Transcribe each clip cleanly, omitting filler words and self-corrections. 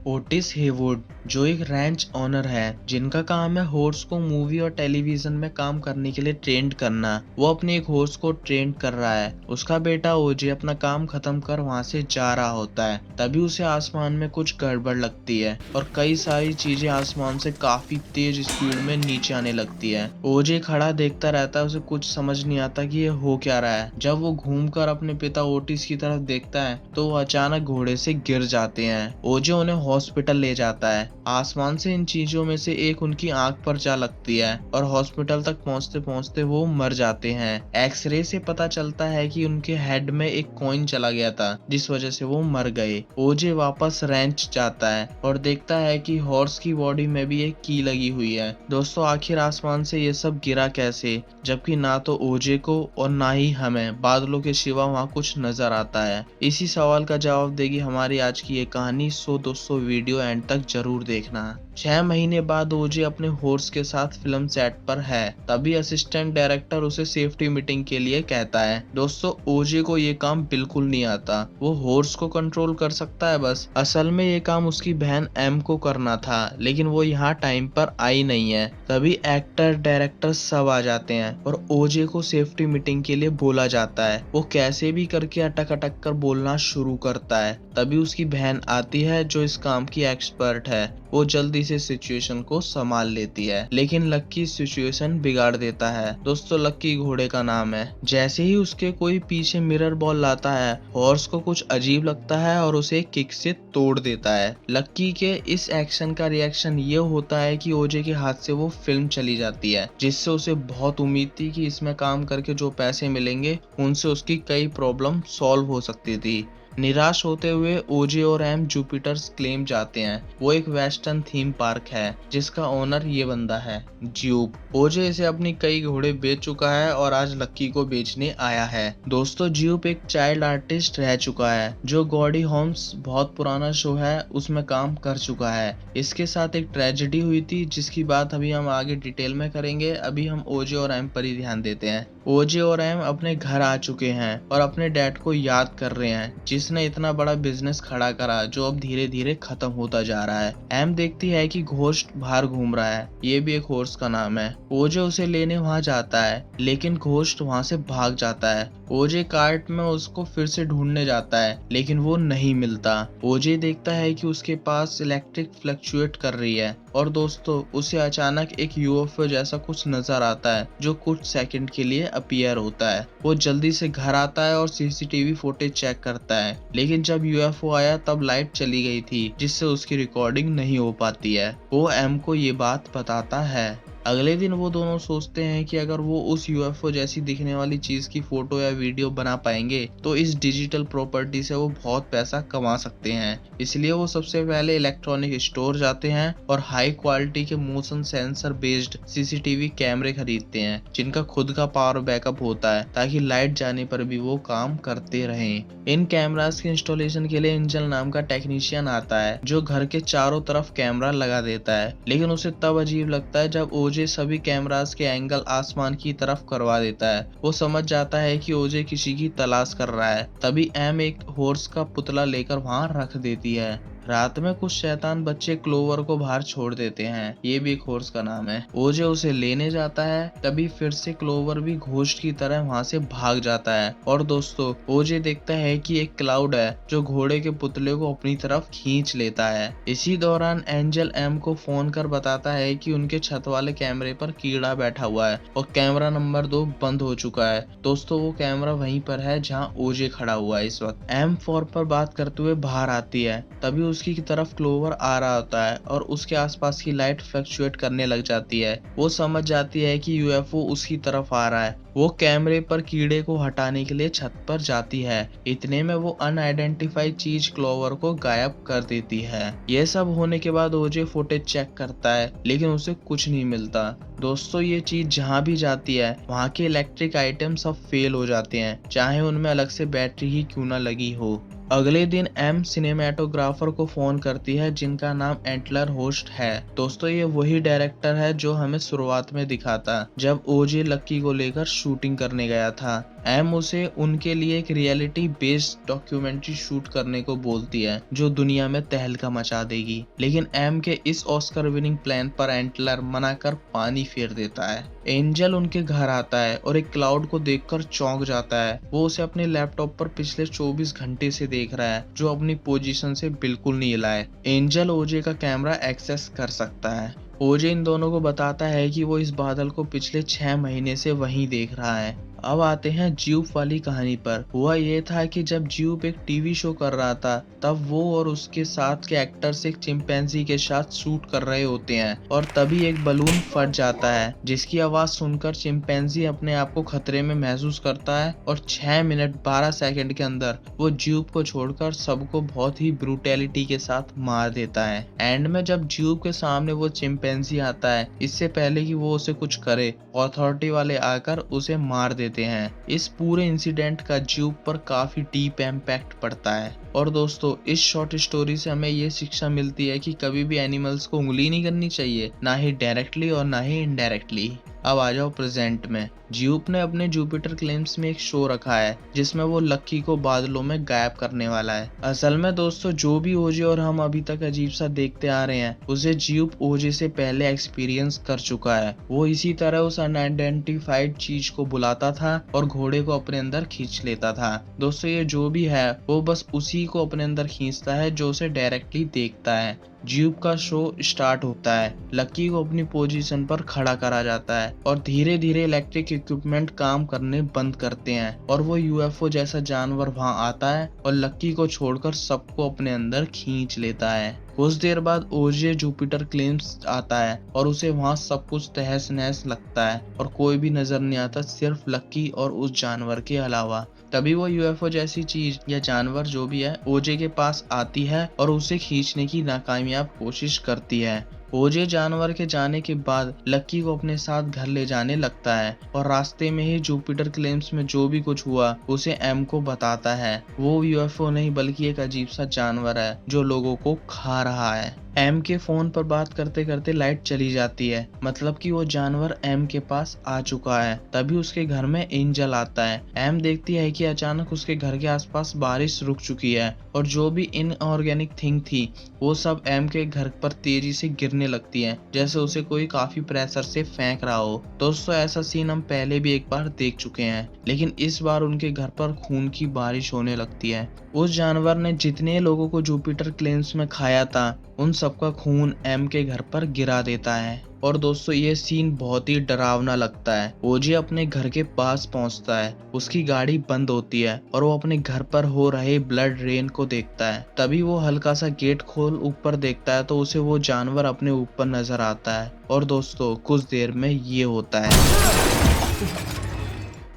Otis Heywood जो एक ranch owner है जिनका काम है हॉर्स को मूवी और टेलीविजन में काम करने के लिए ट्रेंड करना। वो अपने एक हॉर्स को ट्रेंड कर रहा है। उसका बेटा ओजे अपना काम खत्म कर वहां से जा रहा होता है। तभी उसे आसमान में कुछ गड़बड़ लगती है और कई सारी चीजें आसमान से काफी तेज स्पीड में नीचे आने लगती है। ओजे खड़ा देखता रहता है, उसे कुछ समझ नहीं आता कि ये हो क्या रहा है। जब वो घूमकर अपने पिता ओटिस की तरफ देखता है तो वो अचानक घोड़े से गिर जाते हैं। ओजे उन्हें हॉस्पिटल ले जाता है। आसमान से इन चीजों में से एक उनकी आंख पर जा लगती है और हॉस्पिटल तक पहुंचते पहुंचते वो मर जाते हैं। एक्सरे से पता चलता है कि उनके हेड में एक कॉइन चला गया था जिस वजह से वो मर गए। ओजे वापस रैंच जाता है और देखता है कि हॉर्स की बॉडी में भी एक की लगी हुई है। दोस्तों, आखिर आसमान से ये सब गिरा कैसे, जबकि ना तो ओजे को और ना ही हमें बादलों के सिवा वहाँ कुछ नजर आता है। इसी सवाल का जवाब देगी हमारी आज की ये कहानी। सो दोस्तों, वीडियो एंड तक जरूर देखना। 6 महीने बाद ओजे अपने हॉर्स के साथ फिल्म सेट पर है। तभी असिस्टेंट डायरेक्टर उसे सेफ्टी मीटिंग के लिए कहता है। दोस्तों, ओजे को ये काम बिल्कुल नहीं आता। वो हॉर्स को कंट्रोल कर सकता है बस। असल में ये काम उसकी बहन एम को करना था, लेकिन वो यहाँ टाइम पर आई नहीं है। तभी एक्टर डायरेक्टर सब आ जाते हैं और ओजे को सेफ्टी मीटिंग के लिए बोला जाता है। वो कैसे भी करके अटक अटक कर बोलना शुरू करता है। तभी उसकी बहन आती है जो इस काम की एक्सपर्ट है। वो जल्दी से सिचुएशन को संभाल लेती है, लेकिन लक्की सिचुएशन बिगाड़ देता है। दोस्तों, लक्की घोड़े का नाम है। जैसे ही उसके कोई पीछे मिरर बॉल लाता है, हॉर्स को कुछ अजीब लगता है और उसे किक से तोड़ देता है। लक्की के इस एक्शन का रिएक्शन ये होता है कि ओजे के हाथ से वो फिल्म चली जाती है, जिससे उसे बहुत उम्मीद थी कि इसमें काम करके जो पैसे मिलेंगे उनसे उसकी कई प्रॉब्लम सॉल्व हो सकती थी। निराश होते हुए ओजे और एम जुपिटर्स क्लेम जाते हैं। वो एक वेस्टर्न थीम पार्क है जिसका ओनर ये बंदा है, ज्यूप। ओजे इसे अपनी कई घोड़े बेच चुका है और आज लक्की को बेचने आया है। दोस्तों, ज्यूप एक चाइल्ड आर्टिस्ट रह चुका है जो गॉडी होम्स बहुत पुराना शो है उसमें काम कर चुका है। इसके साथ एक ट्रेजेडी हुई थी जिसकी बात अभी हम आगे डिटेल में करेंगे। अभी हम ओजे और एम पर ही ध्यान देते हैं। ओजे और एम अपने घर आ चुके हैं और अपने डैड को याद कर रहे हैं जिसने इतना बड़ा बिजनेस खड़ा करा जो अब धीरे धीरे खत्म होता जा रहा है। एम देखती है कि घोस्ट बाहर घूम रहा है, ये भी एक हॉर्स का नाम है। ओजे उसे लेने वहां जाता है, लेकिन घोस्ट वहां से भाग जाता है। ओजे कार्ट में उसको फिर से ढूंढने जाता है, लेकिन वो नहीं मिलता। ओजे देखता है कि उसके पास इलेक्ट्रिक फ्लक्चुएट कर रही है और दोस्तों, उसे अचानक एक यूएफओ जैसा कुछ नजर आता है जो कुछ सेकंड के लिए अपीयर होता है। वो जल्दी से घर आता है और सीसीटीवी फुटेज चेक करता है, लेकिन जब यूएफओ आया तब लाइट चली गई थी जिससे उसकी रिकॉर्डिंग नहीं हो पाती है। वो एम को ये बात बताता है। अगले दिन वो दोनों सोचते हैं कि अगर वो उस यूएफओ जैसी दिखने वाली चीज की फोटो या वीडियो बना पाएंगे तो इस डिजिटल प्रॉपर्टी से वो बहुत पैसा कमा सकते हैं। इसलिए वो सबसे पहले इलेक्ट्रॉनिक स्टोर जाते हैं और हाई क्वालिटी के मोशन सेंसर बेस्ड सीसीटीवी कैमरे खरीदते हैं जिनका खुद का पावर बैकअप होता है ताकि लाइट जाने पर भी वो काम करते रहें। इन कैमरास के इंस्टॉलेशन के लिए एंजल नाम का टेक्नीशियन आता है जो घर के चारों तरफ कैमरा लगा देता है, लेकिन उसे तब अजीब लगता है जब ओजे सभी कैमरास के एंगल आसमान की तरफ करवा देता है। वो समझ जाता है कि ओजे किसी की तलाश कर रहा है। तभी एम एक हॉर्स का पुतला लेकर वहां रख देती है। रात में कुछ शैतान बच्चे क्लोवर को बाहर छोड़ देते हैं, ये भी एक हॉर्स का नाम है। ओजे उसे लेने जाता है, तभी फिर से क्लोवर भी घोस्ट की तरह वहां से भाग जाता है। और दोस्तों, ओजे देखता है कि एक क्लाउड है जो घोड़े के पुतले को अपनी तरफ खींच लेता है। इसी दौरान एंजल एम को फोन कर बताता है कि उनके छत वाले कैमरे पर कीड़ा बैठा हुआ है और कैमरा नंबर 2 बंद हो चुका है। दोस्तों, वो कैमरा वहीं पर है जहाँ ओजे खड़ा हुआ है इस वक्त। एम फोन पर बात करते हुए बाहर आती है, तभी उसकी की तरफ क्लोवर आ रहा होता है और उसके आसपास की लाइट फ्लक्चुएट करने लग जाती है। वो समझ जाती है कि यूएफओ उसकी तरफ आ रहा है। वो कैमरे पर कीड़े को हटाने के लिए छत पर जाती है। इतने में वो अनआइडेंटिफाइड चीज क्लोवर को गायब कर देती है। ये सब होने के बाद ओजे फुटेज चेक करता है, लेकिन उसे कुछ नहीं मिलता। दोस्तों, ये चीज जहाँ भी जाती है वहाँ के इलेक्ट्रिक आइटम सब फेल हो जाते हैं, चाहे उनमें अलग से बैटरी ही क्यों ना लगी हो। अगले दिन एम सिनेमेटोग्राफर को फोन करती है जिनका नाम एंटलर होस्ट है। दोस्तों, ये वही डायरेक्टर है जो हमें शुरुआत में दिखा था जब ओजे लक्की को लेकर शूटिंग करने गया था। एम उसे उनके लिए एक रियलिटी बेस्ड डॉक्यूमेंट्री शूट करने को बोलती है जो दुनिया में तहलका मचा देगी, लेकिन एम के इस ऑस्कर विनिंग प्लान पर एंटलर मना कर पानी फेर देता है। एंजल उनके घर आता है और एक क्लाउड को देखकर चौंक जाता है। वो उसे अपने लैपटॉप पर पिछले 24 घंटे से देख रहा है जो अपनी पोजीशन से बिल्कुल नहीं हिला है। एंजल ओजे का कैमरा एक्सेस कर सकता है। ओजे इन दोनों को बताता है कि वो इस बादल को पिछले 6 महीने से वहीं देख रहा है। अब आते हैं ज्यूप वाली कहानी पर। हुआ ये था कि जब ज्यूप एक टीवी शो कर रहा था तब वो और उसके साथ के एक्टर्स एक चिंपैंजी के साथ शूट कर रहे होते हैं और तभी एक बलून फट जाता है जिसकी आवाज सुनकर चिंपैंजी अपने आप को खतरे में महसूस करता है और 6 मिनट 12 सेकंड के अंदर वो ज्यूप को छोड़कर सबको बहुत ही ब्रूटैलिटी के साथ मार देता है। एंड में जब ज्यूप के सामने वो चिंपैंजी आता है, इससे पहले कि वो उसे कुछ करे, अथॉरिटी वाले आकर उसे मार देते हैं। इस पूरे इंसिडेंट का ज्यूप पर काफी डीप इम्पैक्ट पड़ता है। और दोस्तों, इस शॉर्ट स्टोरी से हमें ये शिक्षा मिलती है कि कभी भी एनिमल्स को उंगली नहीं करनी चाहिए, ना ही डायरेक्टली और ना ही इनडायरेक्टली। अब आ जाओ प्रेजेंट में। ज्यूप ने अपने जुपिटर क्लेम्स में एक शो रखा है जिसमें वो लक्की को बादलों में गायब करने वाला है। असल में दोस्तों, जो भी ओजे और हम अभी तक अजीब सा देखते आ रहे हैं उसे ज्यूप ओजे से पहले एक्सपीरियंस कर चुका है। वो इसी तरह उस अनआइडेंटिफाइड चीज को बुलाता था और घोड़े को अपने अंदर खींच लेता था। दोस्तों, ये जो भी है वो बस उसी को अपने अंदर खींचता है जो उसे डायरेक्टली देखता है। ज्यूप का शो स्टार्ट होता है। लक्की को अपनी पोजीशन पर खड़ा करा जाता है और धीरे धीरे इलेक्ट्रिक इक्विपमेंट काम करने बंद करते हैं और वो यूएफओ जैसा जानवर वहां आता है और लक्की को छोड़कर सबको अपने अंदर खींच लेता है। कुछ देर बाद ओजे जुपिटर क्लेम्स आता है और उसे वहां सब कुछ तहस नहस लगता है और कोई भी नजर नहीं आता, सिर्फ लक्की और उस जानवर के अलावा। तभी वो यूएफओ जैसी चीज या जानवर जो भी है ओजे के पास आती है और उसे खींचने की नाकामयाब कोशिश करती है। ओजे जानवर के जाने के बाद लक्की को अपने साथ घर ले जाने लगता है और रास्ते में ही जुपिटर क्लेम्स में जो भी कुछ हुआ उसे एम को बताता है। वो यूएफओ नहीं बल्कि एक अजीब सा जानवर है जो लोगों को खा रहा है। एम के फोन पर बात करते करते लाइट चली जाती है, मतलब कि वो जानवर एम के पास आ चुका है। तभी उसके घर में एंजल आता है। एम देखती है कि अचानक उसके घर के आसपास बारिश रुक चुकी है और जो भी इनऑर्गेनिक थिंग थी वो सब एम के घर पर तेजी से गिरने लगती है, जैसे उसे कोई काफी प्रेशर से फेंक रहा हो। दोस्तों, ऐसा सीन हम पहले भी एक बार देख चुके हैं, लेकिन इस बार उनके घर पर खून की बारिश होने लगती है। उस जानवर ने जितने लोगों को जुपिटर क्लेम्स में खाया था उन सबका खून एम के घर पर गिरा देता है। और दोस्तों, ये सीन बहुत ही डरावना लगता है। ओजे अपने घर के पास पहुंचता है, उसकी गाड़ी बंद होती है और वो अपने घर पर हो रहे ब्लड रेन को देखता है। तभी वो हल्का सा गेट खोल ऊपर देखता है तो उसे वो जानवर अपने ऊपर नजर आता है। और दोस्तों, कुछ देर में ये होता है।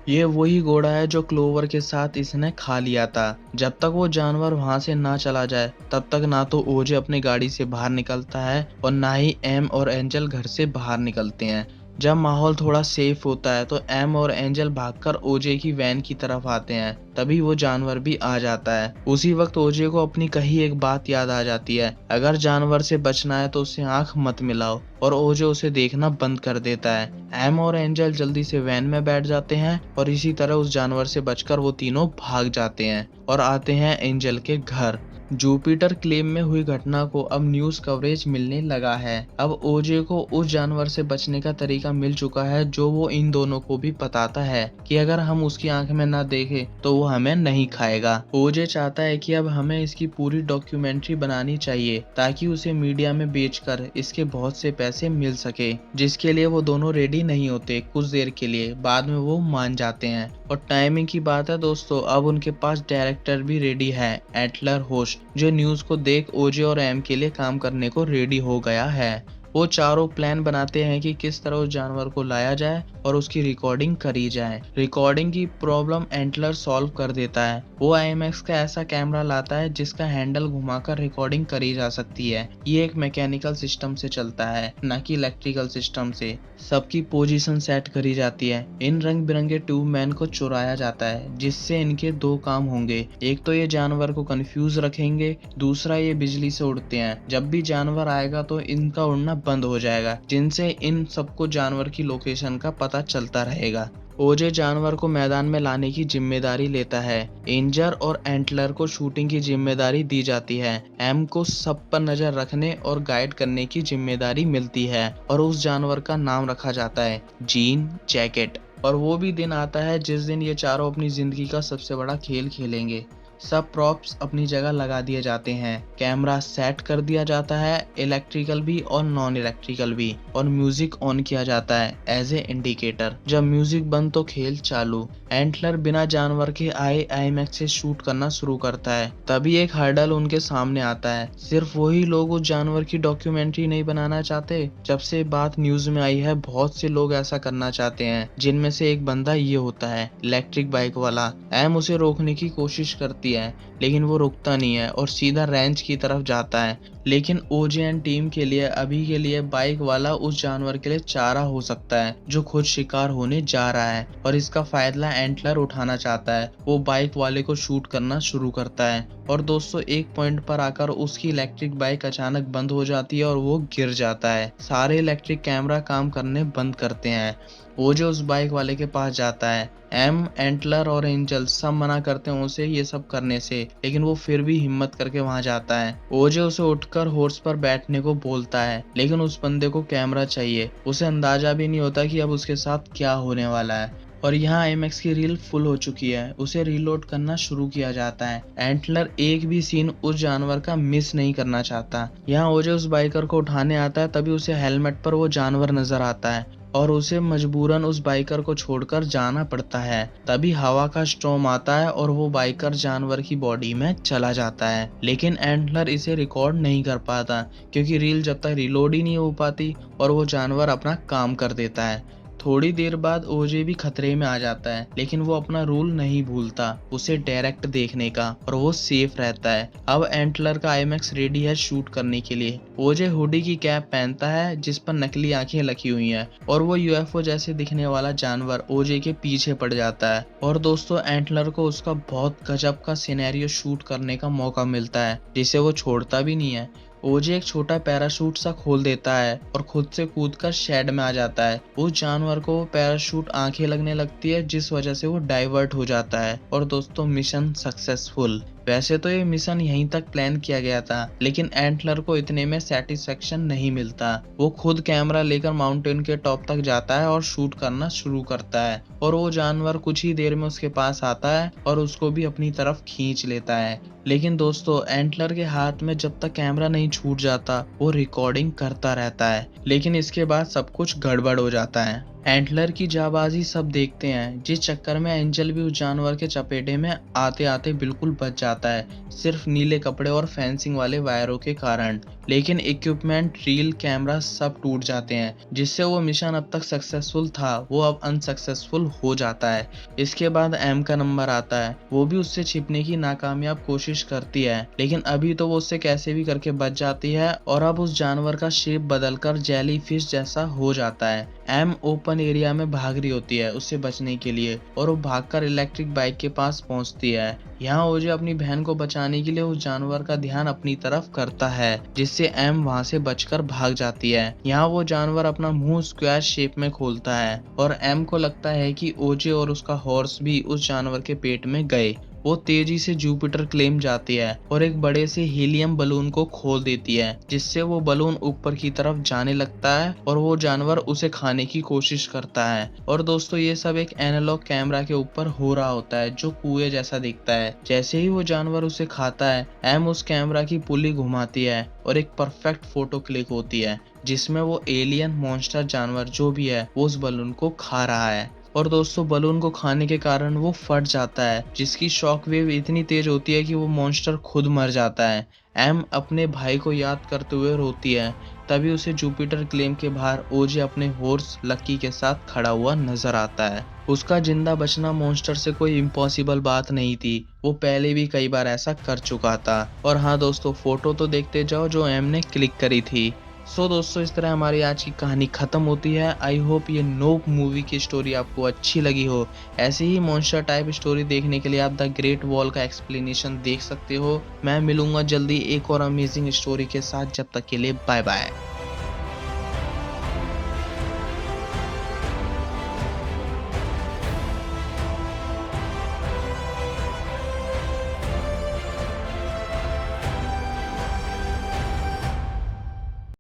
ये वही घोड़ा है जो क्लोवर के साथ इसने खा लिया था। जब तक वो जानवर वहां से ना चला जाए तब तक ना तो ओजे अपनी गाड़ी से बाहर निकलता है और ना ही एम और एंजल घर से बाहर निकलते हैं। जब माहौल थोड़ा सेफ होता है तो एम और एंजल भागकर ओजे की वैन की तरफ आते हैं। तभी वो जानवर भी आ जाता है। उसी वक्त ओजे को अपनी कही एक बात याद आ जाती है, अगर जानवर से बचना है तो उससे आंख मत मिलाओ, और ओजे उसे देखना बंद कर देता है। एम और एंजल जल्दी से वैन में बैठ जाते हैं और इसी तरह उस जानवर से बचकर वो तीनों भाग जाते हैं और आते हैं एंजल के घर। जुपिटर क्लेम में हुई घटना को अब न्यूज कवरेज मिलने लगा है। अब ओजे को उस जानवर से बचने का तरीका मिल चुका है जो वो इन दोनों को भी बताता है कि अगर हम उसकी आंख में ना देखें तो वो हमें नहीं खाएगा। ओजे चाहता है कि अब हमें इसकी पूरी डॉक्यूमेंट्री बनानी चाहिए ताकि उसे मीडिया में बेचकर इसके बहुत से पैसे मिल सके, जिसके लिए वो दोनों रेडी नहीं होते कुछ देर के लिए, बाद में वो मान जाते हैं। और टाइमिंग की बात है दोस्तों, अब उनके पास डायरेक्टर भी रेडी है, एटलर होस्ट, जो न्यूज को देख ओजे और एम के लिए काम करने को रेडी हो गया है। वो चारों प्लान बनाते हैं कि किस तरह उस जानवर को लाया जाए और उसकी रिकॉर्डिंग करी जाए। रिकॉर्डिंग की प्रॉब्लम एंटलर सॉल्व कर देता है। वो IMX का ऐसा कैमरा लाता है जिसका हैंडल घुमाकर रिकॉर्डिंग करी जा सकती है। ये एक मैकेनिकल सिस्टम से चलता है, न कि इलेक्ट्रिकल सिस्टम से। सबकी पोजीशन सेट करी जाती है। इन रंग बिरंगे ट्यूब मैन को चुराया जाता है, जिससे इनके दो काम होंगे। एक तो ये जानवर को कंफ्यूज रखेंगे, दूसरा ये बिजली से उड़ते हैं। जब भी जानवर आएगा तो इनका उड़ना बंद हो जाएगा, जिनसे इन सबको जानवर की लोकेशन का पता चलता रहेगा। ओजे जानवर को मैदान में लाने की जिम्मेदारी लेता है। एंजर और एंटलर को शूटिंग की जिम्मेदारी दी जाती है। एम को सब पर नजर रखने और गाइड करने की जिम्मेदारी मिलती है और उस जानवर का नाम रखा जाता है जीन जैकेट। और वो भी दिन आता है जिस दिन ये चारों अपनी जिंदगी का सबसे बड़ा खेल खेलेंगे। सब प्रॉप्स अपनी जगह लगा दिए जाते हैं, कैमरा सेट कर दिया जाता है, इलेक्ट्रिकल भी और नॉन इलेक्ट्रिकल भी, और म्यूजिक ऑन किया जाता है एज ए इंडिकेटर। जब म्यूजिक बंद तो खेल चालू। एंटलर बिना जानवर के आए आईमैक्स से शूट करना शुरू करता है। तभी एक हर्डल उनके सामने आता है। सिर्फ वही लोग उस जानवर की डॉक्यूमेंट्री नहीं बनाना चाहते। जब से बात न्यूज में आई है, बहुत से लोग ऐसा करना चाहते हैं, जिनमें से एक बंदा ये होता है, इलेक्ट्रिक बाइक वाला। एम उसे रोकने की कोशिश करती है, लेकिन वो रुकता नहीं है और सीधा रैंच की तरफ जाता है। लेकिन ओजे एंड टीम के लिए अभी के लिए बाइक वाला उस जानवर के लिए चारा हो सकता है जो खुद शिकार होने जा रहा है, और इसका फायदा एंटलर उठाना चाहता है। वो बाइक वाले को शूट करना शुरू करता है और दोस्तों एक पॉइंट पर आकर उसकी इलेक्ट्रिक बाइक अचानक बंद हो जाती है और वो गिर जाता है। सारे इलेक्ट्रिक कैमरा काम करने बंद करते हैं। ओजे उस बाइक वाले के पास जाता है। एम, एंटलर और एंजल सब मना करते हैं उसे ये सब करने से, लेकिन वो फिर भी हिम्मत करके वहां जाता है। ओजे उसे उठकर हॉर्स पर बैठने को बोलता है, लेकिन उस बंदे को कैमरा चाहिए। उसे अंदाजा भी नहीं होता कि अब उसके साथ क्या होने वाला है। और यहाँ आईमैक्स की रील फुल हो चुकी है। उसे रीलोड करना शुरू किया जाता है। एंटलर एक भी सीन उस जानवर का मिस नहीं करना चाहता। यहाँ ओजे उस बाइकर को उठाने आता है, तभी उसे हेलमेट पर वो जानवर नजर आता है और उसे मजबूरन उस बाइकर को छोड़कर जाना पड़ता है। तभी हवा का स्टॉर्म आता है और वो बाइकर जानवर की बॉडी में चला जाता है, लेकिन एंटलर इसे रिकॉर्ड नहीं कर पाता क्योंकि रील जब तक रिलोड ही नहीं हो पाती और वो जानवर अपना काम कर देता है। थोड़ी देर बाद ओजे भी खतरे में आ जाता है, लेकिन वो अपना रूल नहीं भूलता, उसे डायरेक्ट देखने का, और वो सेफ रहता है। अब एंटलर का आईमैक्स रेडी है शूट करने के लिए। ओजे हुडी की कैप पहनता है जिस पर नकली आंखें लगी हुई हैं, और वो यूएफओ जैसे दिखने वाला जानवर ओजे के पीछे पड़ जाता है। और दोस्तों एंटलर को उसका बहुत गजब का सिनेरियो शूट करने का मौका मिलता है, जिसे वो छोड़ता भी नहीं है। ओजे एक छोटा पैराशूट सा खोल देता है और खुद से कूदकर शेड में आ जाता है। उस जानवर को पैराशूट आंखें लगने लगती है, जिस वजह से वो डाइवर्ट हो जाता है। और दोस्तों मिशन सक्सेसफुल। वैसे तो ये मिशन यहीं तक प्लान किया गया था, लेकिन एंटलर को इतने में सेटिस्फेक्शन नहीं मिलता। वो खुद कैमरा लेकर माउंटेन के टॉप तक जाता है और शूट करना शुरू करता है, और वो जानवर कुछ ही देर में उसके पास आता है और उसको भी अपनी तरफ खींच लेता है। लेकिन दोस्तों एंटलर के हाथ में जब तक कैमरा नहीं छूट जाता, वो रिकॉर्डिंग करता रहता है। लेकिन इसके बाद सब कुछ गड़बड़ हो जाता है। एंटलर की जाबाजी सब देखते हैं, जिस चक्कर में एंजल भी उस जानवर के चपेटे में आते आते बिल्कुल बच जाता है, सिर्फ नीले कपड़े और फेंसिंग वाले वायरों के कारण। लेकिन इक्विपमेंट, रील, कैमरा सब टूट जाते हैं, जिससे वो मिशन अब तक सक्सेसफुल था वो अब अनसक्सेसफुल हो जाता है। इसके बाद एम का नंबर आता है। वो भी उससे छिपने की नाकामयाब कोशिश करती है, लेकिन अभी तो वो उससे कैसे भी करके बच जाती है, और अब उस जानवर का शेप बदलकर जेली फिश जैसा हो जाता है। एम ओपन एरिया में भाग रही होती है उससे बचने के लिए, और वो भागकर इलेक्ट्रिक बाइक के पास पहुंचती है। यहाँ ओजे अपनी बहन को बचाने के लिए उस जानवर का ध्यान अपनी तरफ करता है, जिससे एम वहां से बचकर भाग जाती है। यहाँ वो जानवर अपना मुंह स्क्वायर शेप में खोलता है और एम को लगता है कि ओजे और उसका हॉर्स भी उस जानवर के पेट में गए। वो तेजी से जुपिटर क्लेम जाती है और एक बड़े से हीलियम बलून को खोल देती है, जिससे वो बलून ऊपर की तरफ जाने लगता है और वो जानवर उसे खाने की कोशिश करता है। और दोस्तों ये सब एक एनालॉग कैमरा के ऊपर हो रहा होता है जो कुएं जैसा दिखता है। जैसे ही वो जानवर उसे खाता है, एम उस कैमरा की पुली घुमाती है और एक परफेक्ट फोटो क्लिक होती है, जिसमें वो एलियन मॉन्स्टर जानवर जो भी है वो उस बलून को खा रहा है। और दोस्तों बलून को खाने के कारण वो फट जाता है, जिसकी शॉक वेव इतनी तेज होती है कि वो मॉन्स्टर खुद मर जाता है। एम अपने भाई को याद करते हुए रोती है। तभी उसे जुपिटर क्लेम के बाहर ओजे अपने हॉर्स लकी के साथ खड़ा हुआ नजर आता है। उसका जिंदा बचना मॉन्स्टर से कोई इम्पॉसिबल बात नहीं थी, वो पहले भी कई बार ऐसा कर चुका था। और हाँ दोस्तों फोटो तो देखते जाओ जो एम ने क्लिक करी थी। सो दोस्तों इस तरह हमारी आज की कहानी खत्म होती है। आई होप ये नोप मूवी की स्टोरी आपको अच्छी लगी हो। ऐसे ही मॉन्स्टर टाइप स्टोरी देखने के लिए आप द ग्रेट वॉल का एक्सप्लेनेशन देख सकते हो। मैं मिलूंगा जल्दी एक और अमेजिंग स्टोरी के साथ, जब तक के लिए बाय बाय।